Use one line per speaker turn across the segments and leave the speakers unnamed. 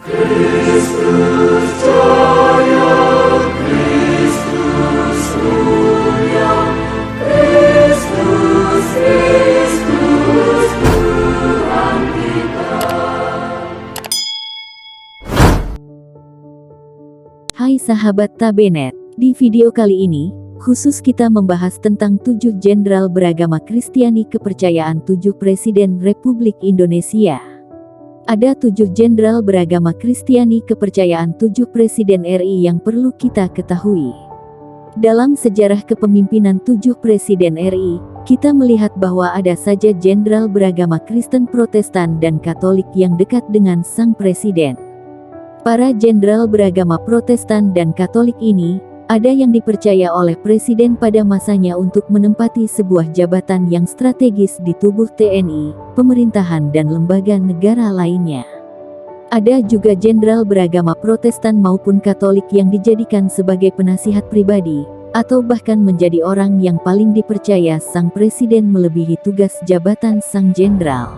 Kristus Jaya, Kristus mulia, Kristus, Kristus Tuhan kita.
Hai sahabat Tabenet, di video kali ini, khusus kita membahas tentang 7 jenderal beragama Kristiani kepercayaan 7 Presiden Republik Indonesia. Ada 7 jenderal beragama Kristiani kepercayaan 7 Presiden RI yang perlu kita ketahui. Dalam sejarah kepemimpinan 7 Presiden RI, kita melihat bahwa ada saja jenderal beragama Kristen Protestan dan Katolik yang dekat dengan sang presiden. Para jenderal beragama Protestan dan Katolik ini, ada yang dipercaya oleh presiden pada masanya untuk menempati sebuah jabatan yang strategis di tubuh TNI, pemerintahan dan lembaga negara lainnya. Ada juga jenderal beragama Protestan maupun Katolik yang dijadikan sebagai penasihat pribadi, atau bahkan menjadi orang yang paling dipercaya sang presiden melebihi tugas jabatan sang jenderal.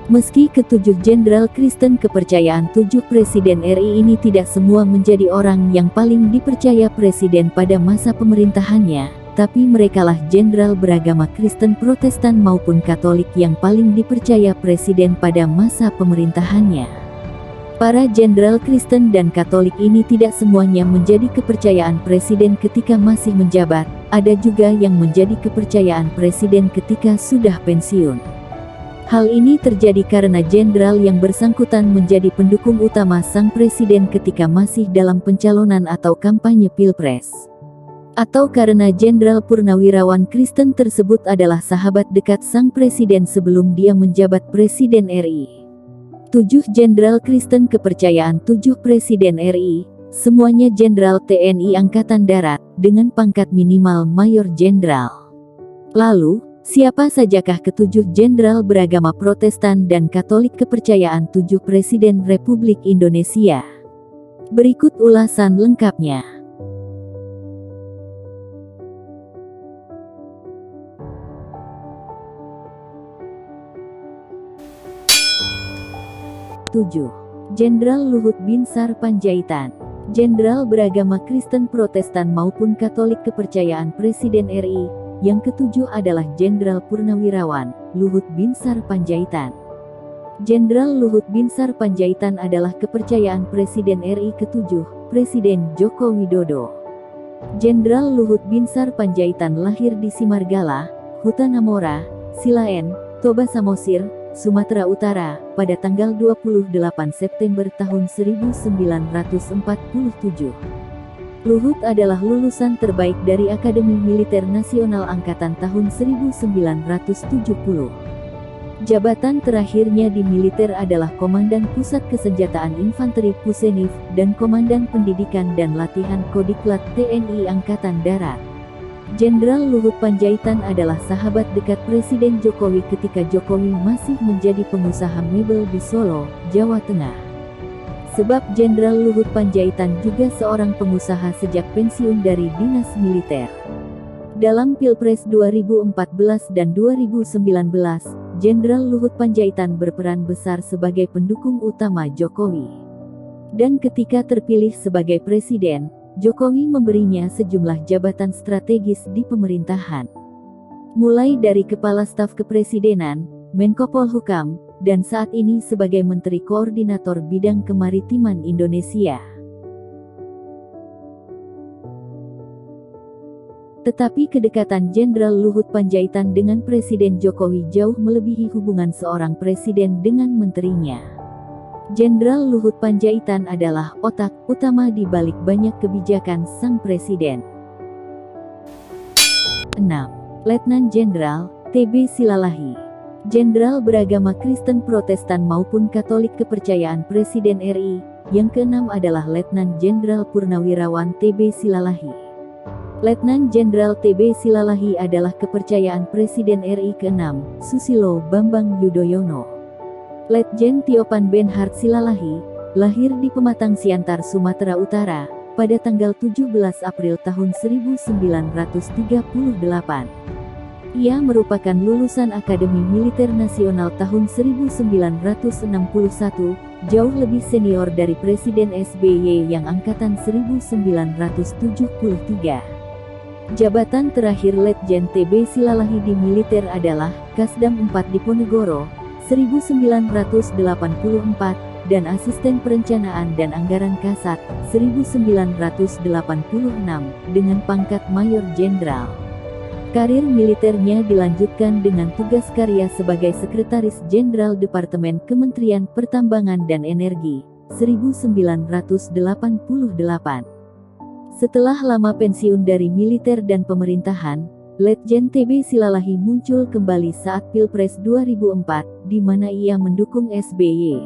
Meski ketujuh jenderal Kristen kepercayaan 7 Presiden RI ini tidak semua menjadi orang yang paling dipercaya presiden pada masa pemerintahannya, tapi merekalah jenderal beragama Kristen Protestan maupun Katolik yang paling dipercaya presiden pada masa pemerintahannya. Para jenderal Kristen dan Katolik ini tidak semuanya menjadi kepercayaan presiden ketika masih menjabat, ada juga yang menjadi kepercayaan presiden ketika sudah pensiun. Hal ini terjadi karena jenderal yang bersangkutan menjadi pendukung utama sang presiden ketika masih dalam pencalonan atau kampanye pilpres. Atau karena jenderal purnawirawan Kristen tersebut adalah sahabat dekat sang presiden sebelum dia menjabat presiden RI. 7 jenderal Kristen kepercayaan 7 Presiden RI, semuanya jenderal TNI Angkatan Darat, dengan pangkat minimal Mayor Jenderal. Lalu, siapa sajakah ketujuh jenderal beragama Protestan dan Katolik kepercayaan 7 Presiden Republik Indonesia? Berikut ulasan lengkapnya. Jenderal Luhut Binsar Panjaitan. Jenderal beragama Kristen Protestan maupun Katolik kepercayaan Presiden RI. Yang ketujuh adalah Jenderal Purnawirawan, Luhut Binsar Panjaitan. Jenderal Luhut Binsar Panjaitan adalah kepercayaan Presiden RI ketujuh, Presiden Joko Widodo. Jenderal Luhut Binsar Panjaitan lahir di Simargala, Hutan Amora, Silaen, Toba Samosir, Sumatera Utara, pada tanggal 28 September tahun 1947. Luhut adalah lulusan terbaik dari Akademi Militer Nasional Angkatan tahun 1970. Jabatan terakhirnya di militer adalah Komandan Pusat Kesenjataan Infanteri Pusenif dan Komandan Pendidikan dan Latihan Kodiklat TNI Angkatan Darat. Jenderal Luhut Panjaitan adalah sahabat dekat Presiden Jokowi ketika Jokowi masih menjadi pengusaha mebel di Solo, Jawa Tengah. Sebab Jenderal Luhut Panjaitan juga seorang pengusaha sejak pensiun dari dinas militer. Dalam Pilpres 2014 dan 2019, Jenderal Luhut Panjaitan berperan besar sebagai pendukung utama Jokowi. Dan ketika terpilih sebagai presiden, Jokowi memberinya sejumlah jabatan strategis di pemerintahan. Mulai dari Kepala Staf Kepresidenan, Menko Polhukam, dan saat ini sebagai Menteri Koordinator Bidang Kemaritiman Indonesia. Tetapi kedekatan Jenderal Luhut Panjaitan dengan Presiden Jokowi jauh melebihi hubungan seorang presiden dengan menterinya. Jenderal Luhut Panjaitan adalah otak utama di balik banyak kebijakan sang presiden. 6. Letnan Jenderal TB Silalahi. Jenderal beragama Kristen Protestan maupun Katolik kepercayaan Presiden RI. Yang keenam adalah Letnan Jenderal Purnawirawan TB Silalahi. Letnan Jenderal TB Silalahi adalah kepercayaan Presiden RI ke-6, Susilo Bambang Yudhoyono. Letjen Tiopan Benhart Silalahi, lahir di Pematang Siantar, Sumatera Utara, pada tanggal 17 April tahun 1938. Ia merupakan lulusan Akademi Militer Nasional tahun 1961, jauh lebih senior dari Presiden SBY yang angkatan 1973. Jabatan terakhir Letjen TB Silalahi di militer adalah Kasdam 4 Diponegoro, 1984, dan Asisten Perencanaan dan Anggaran Kasat, 1986, dengan pangkat Mayor Jenderal. Karir militernya dilanjutkan dengan tugas karya sebagai Sekretaris Jenderal Departemen Kementerian Pertambangan dan Energi, 1988. Setelah lama pensiun dari militer dan pemerintahan, Letjen TB Silalahi muncul kembali saat Pilpres 2004, di mana ia mendukung SBY.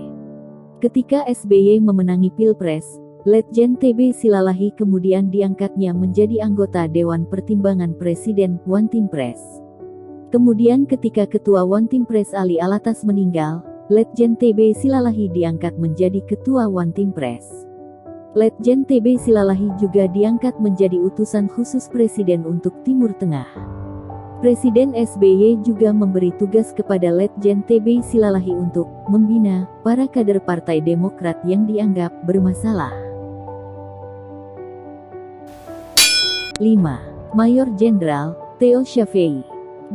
Ketika SBY memenangi Pilpres, Letjen TB Silalahi kemudian diangkatnya menjadi anggota Dewan Pertimbangan Presiden Wantimpres. Kemudian ketika Ketua Wantimpres Ali Alatas meninggal, Letjen TB Silalahi diangkat menjadi Ketua Wantimpres. Letjen TB Silalahi juga diangkat menjadi utusan khusus Presiden untuk Timur Tengah. Presiden SBY juga memberi tugas kepada Letjen TB Silalahi untuk membina para kader Partai Demokrat yang dianggap bermasalah. 5. Mayor Jenderal Theo Syafei.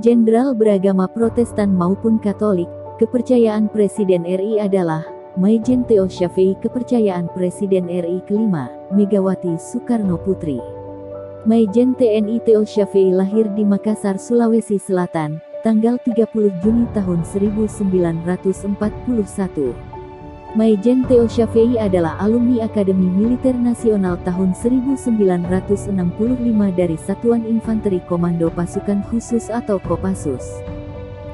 Jenderal beragama Protestan maupun Katolik, kepercayaan Presiden RI adalah Maijen Theo Syafei. Kepercayaan Presiden RI kelima, Megawati Soekarno Putri. Maijen TNI Theo Syafei lahir di Makassar, Sulawesi Selatan, tanggal 30 Juni tahun 1941. Maijen Theo Syafei adalah alumni Akademi Militer Nasional tahun 1965 dari Satuan Infanteri Komando Pasukan Khusus atau Kopassus.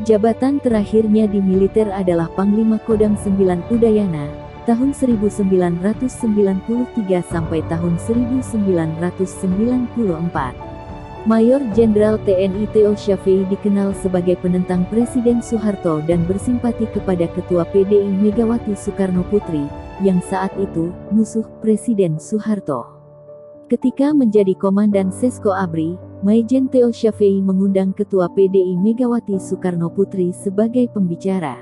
Jabatan terakhirnya di militer adalah Panglima Kodam 9 Udayana, tahun 1993 sampai tahun 1994. Mayor Jenderal TNI Theo Syafei dikenal sebagai penentang Presiden Soeharto dan bersimpati kepada Ketua PDI Megawati Soekarno Putri, yang saat itu musuh Presiden Soeharto. Ketika menjadi Komandan Sesko Abri, Maijen Theo Syafei mengundang Ketua PDI Megawati Soekarno Putri sebagai pembicara.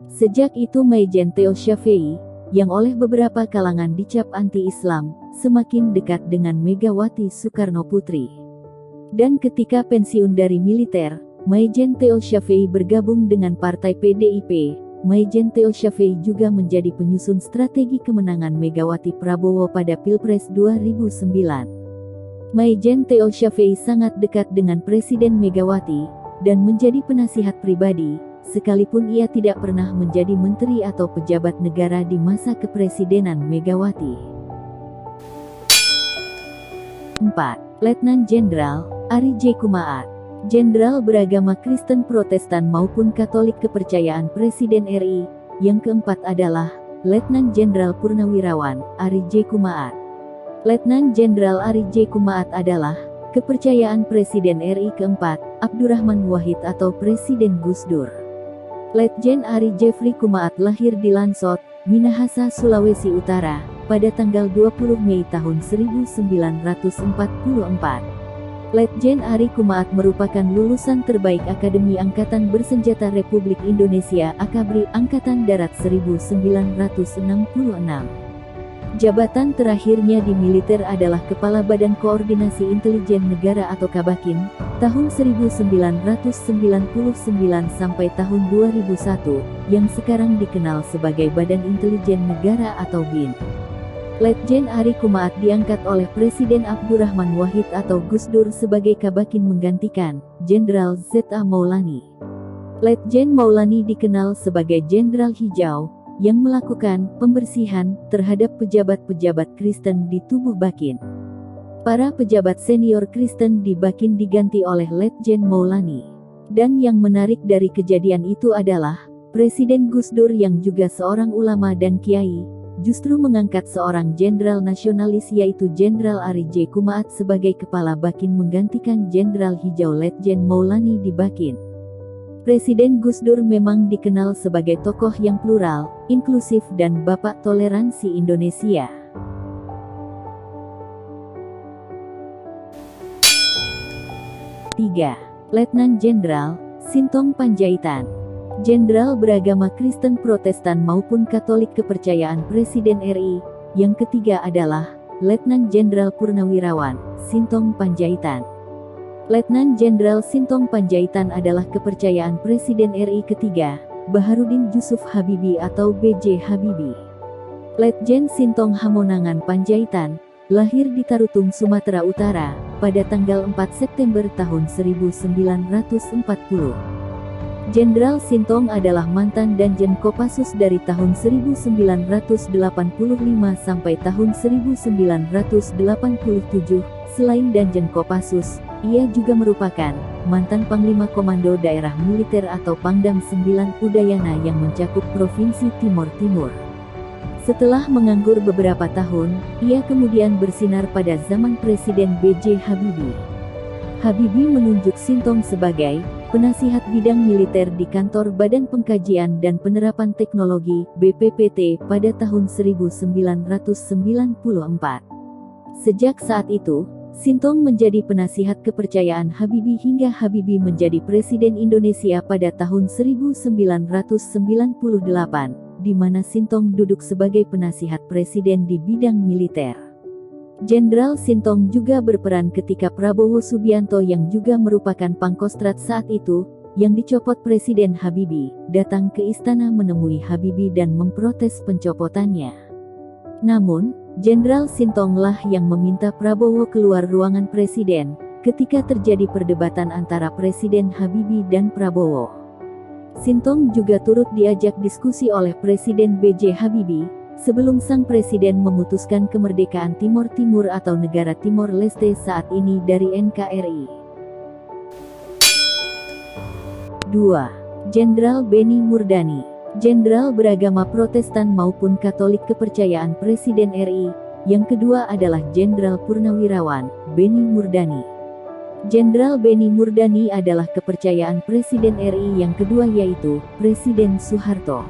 Sejak itu Maijen Theo Syafei, yang oleh beberapa kalangan dicap anti-Islam, semakin dekat dengan Megawati Soekarno Putri. Dan ketika pensiun dari militer, Maijen Theo Syafei bergabung dengan Partai PDIP. Maijen Theo Syafei juga menjadi penyusun strategi kemenangan Megawati Prabowo pada Pilpres 2009. Maijen Theo Syafei sangat dekat dengan Presiden Megawati, dan menjadi penasihat pribadi, sekalipun ia tidak pernah menjadi menteri atau pejabat negara di masa kepresidenan Megawati. 4. Letnan Jenderal Ari J. Kumaat. Jenderal beragama Kristen Protestan maupun Katolik, kepercayaan Presiden RI. Yang keempat adalah Letnan Jenderal Purnawirawan Ari J. Kumaat. Letnan Jenderal Ari J. Kumaat adalah kepercayaan Presiden RI keempat, Abdurrahman Wahid atau Presiden Gus Dur. Letjen Ari Jeffrey Kumaat lahir di Lansot, Minahasa, Sulawesi Utara, pada tanggal 20 Mei tahun 1944. Letjen Ari Kumaat merupakan lulusan terbaik Akademi Angkatan Bersenjata Republik Indonesia (AKABRI) Angkatan Darat 1966. Jabatan terakhirnya di militer adalah Kepala Badan Koordinasi Intelijen Negara atau Kabakin, tahun 1999 sampai tahun 2001, yang sekarang dikenal sebagai Badan Intelijen Negara atau BIN. Letjen Ari Kumaat diangkat oleh Presiden Abdurrahman Wahid atau Gus Dur sebagai Kabakin menggantikan Jenderal Z.A. Maulani. Letjen Maulani dikenal sebagai Jenderal Hijau, yang melakukan pembersihan terhadap pejabat-pejabat Kristen di tubuh Bakin. Para pejabat senior Kristen di Bakin diganti oleh Letjen Maulani. Dan yang menarik dari kejadian itu adalah, Presiden Gus Dur yang juga seorang ulama dan kiai, justru mengangkat seorang jenderal nasionalis yaitu Jenderal Ari J. Kumaat sebagai Kepala Bakin menggantikan Jenderal Hijau Letjen Maulani di Bakin. Presiden Gus Dur memang dikenal sebagai tokoh yang plural, inklusif dan bapak toleransi Indonesia. 3. Letnan Jenderal Sintong Panjaitan. Jenderal beragama Kristen Protestan maupun Katolik kepercayaan Presiden RI. Yang ketiga adalah Letnan Jenderal Purnawirawan Sintong Panjaitan. Letnan Jenderal Sintong Panjaitan adalah kepercayaan Presiden RI ketiga, Baharudin Jusuf Habibie atau B.J. Habibie. Letjen Sintong Hamonangan Panjaitan, lahir di Tarutung, Sumatera Utara, pada tanggal 4 September tahun 1940. Jenderal Sintong adalah mantan Danjen Kopassus dari tahun 1985 sampai tahun 1987. Selain Danjen Kopassus, ia juga merupakan mantan Panglima Komando Daerah Militer atau Pangdam 9 Udayana yang mencakup Provinsi Timor Timur. Setelah menganggur beberapa tahun, ia kemudian bersinar pada zaman Presiden B.J. Habibie. Habibie menunjuk Sintong sebagai penasihat bidang militer di kantor Badan Pengkajian dan Penerapan Teknologi (BPPT) pada tahun 1994. Sejak saat itu, Sintong menjadi penasihat kepercayaan Habibie hingga Habibie menjadi Presiden Indonesia pada tahun 1998, di mana Sintong duduk sebagai penasihat presiden di bidang militer. Jenderal Sintong juga berperan ketika Prabowo Subianto yang juga merupakan Pangkostrat saat itu, yang dicopot Presiden Habibie, datang ke istana menemui Habibie dan memprotes pencopotannya. Namun, Jenderal Sintonglah yang meminta Prabowo keluar ruangan presiden, ketika terjadi perdebatan antara Presiden Habibie dan Prabowo. Sintong juga turut diajak diskusi oleh Presiden B.J. Habibie, sebelum sang presiden memutuskan kemerdekaan Timor Timur atau negara Timor Leste saat ini dari NKRI. 2. Jenderal Benny Murdani. Jenderal beragama Protestan maupun Katolik kepercayaan Presiden RI. Yang kedua adalah Jenderal Purnawirawan Benny Murdani. Jenderal Benny Murdani adalah kepercayaan Presiden RI yang kedua, yaitu Presiden Soeharto.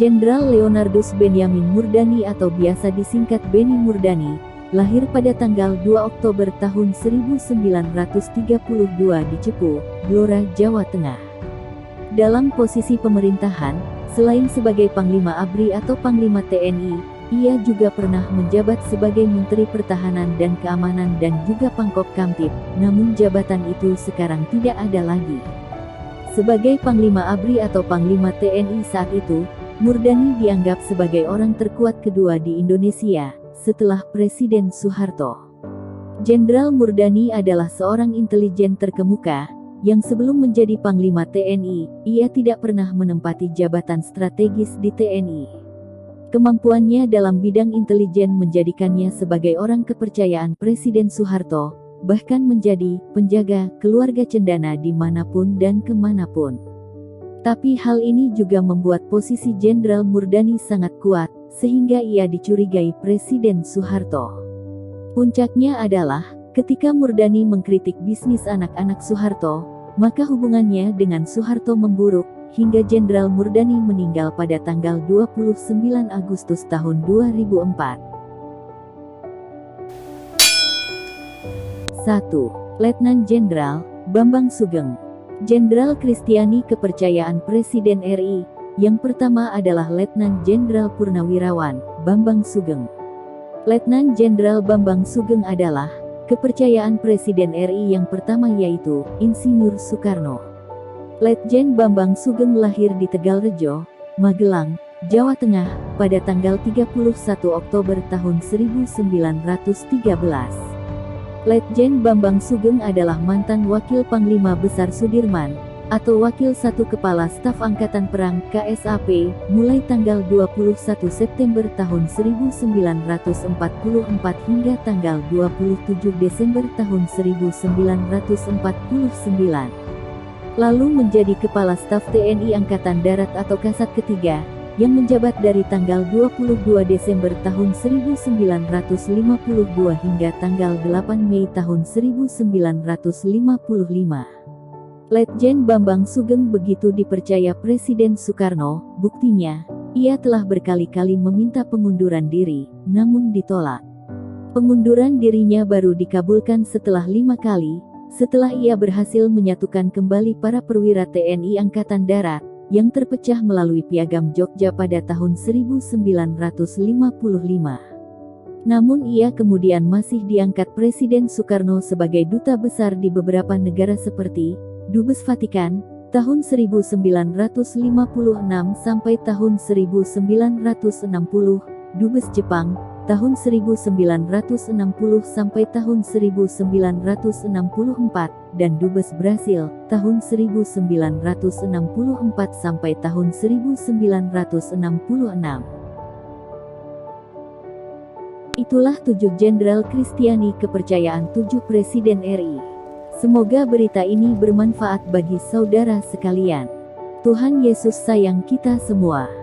Jenderal Leonardus Benyamin Murdani atau biasa disingkat Benny Murdani, lahir pada tanggal 2 Oktober tahun 1932 di Cepu, Blora, Jawa Tengah. Dalam posisi pemerintahan, selain sebagai Panglima ABRI atau Panglima TNI, ia juga pernah menjabat sebagai Menteri Pertahanan dan Keamanan dan juga Pangkop Kamtib, namun jabatan itu sekarang tidak ada lagi. Sebagai Panglima ABRI atau Panglima TNI saat itu, Murdani dianggap sebagai orang terkuat kedua di Indonesia, setelah Presiden Soeharto. Jenderal Murdani adalah seorang intelijen terkemuka, yang sebelum menjadi Panglima TNI, ia tidak pernah menempati jabatan strategis di TNI. Kemampuannya dalam bidang intelijen menjadikannya sebagai orang kepercayaan Presiden Soeharto, bahkan menjadi penjaga keluarga cendana dimanapun dan kemanapun. Tapi hal ini juga membuat posisi Jenderal Murdani sangat kuat, sehingga ia dicurigai Presiden Soeharto. Puncaknya adalah, ketika Murdani mengkritik bisnis anak-anak Soeharto, maka hubungannya dengan Soeharto memburuk, hingga Jenderal Murdani meninggal pada tanggal 29 Agustus tahun 2004. 1. Letnan Jenderal Bambang Sugeng. Jenderal Kristiani kepercayaan Presiden RI. Yang pertama adalah Letnan Jenderal Purnawirawan Bambang Sugeng. Letnan Jenderal Bambang Sugeng adalah kepercayaan Presiden RI yang pertama, yaitu Insinyur Soekarno. Letjen Bambang Sugeng lahir di Tegalrejo, Magelang, Jawa Tengah, pada tanggal 31 Oktober tahun 1913. Letjen Bambang Sugeng adalah mantan Wakil Panglima Besar Sudirman, atau Wakil 1 Kepala Staf Angkatan Perang KSAP, mulai tanggal 21 September tahun 1944 hingga tanggal 27 Desember tahun 1949. Lalu menjadi Kepala Staf TNI Angkatan Darat atau Kasat Ketiga, yang menjabat dari tanggal 22 Desember tahun 1952 hingga tanggal 8 Mei tahun 1955. Letjen Bambang Sugeng begitu dipercaya Presiden Soekarno, buktinya, ia telah berkali-kali meminta pengunduran diri, namun ditolak. Pengunduran dirinya baru dikabulkan setelah 5 kali, Setelah ia berhasil menyatukan kembali para perwira TNI Angkatan Darat, yang terpecah melalui Piagam Jogja pada tahun 1955. Namun ia kemudian masih diangkat Presiden Soekarno sebagai duta besar di beberapa negara seperti Dubes Vatikan, tahun 1956 sampai tahun 1960, Dubes Jepang, tahun 1960 sampai tahun 1964, dan Dubes Brasil, tahun 1964 sampai tahun 1966. Itulah 7 Jenderal Kristiani kepercayaan 7 Presiden RI. Semoga berita ini bermanfaat bagi saudara sekalian. Tuhan Yesus sayang kita semua.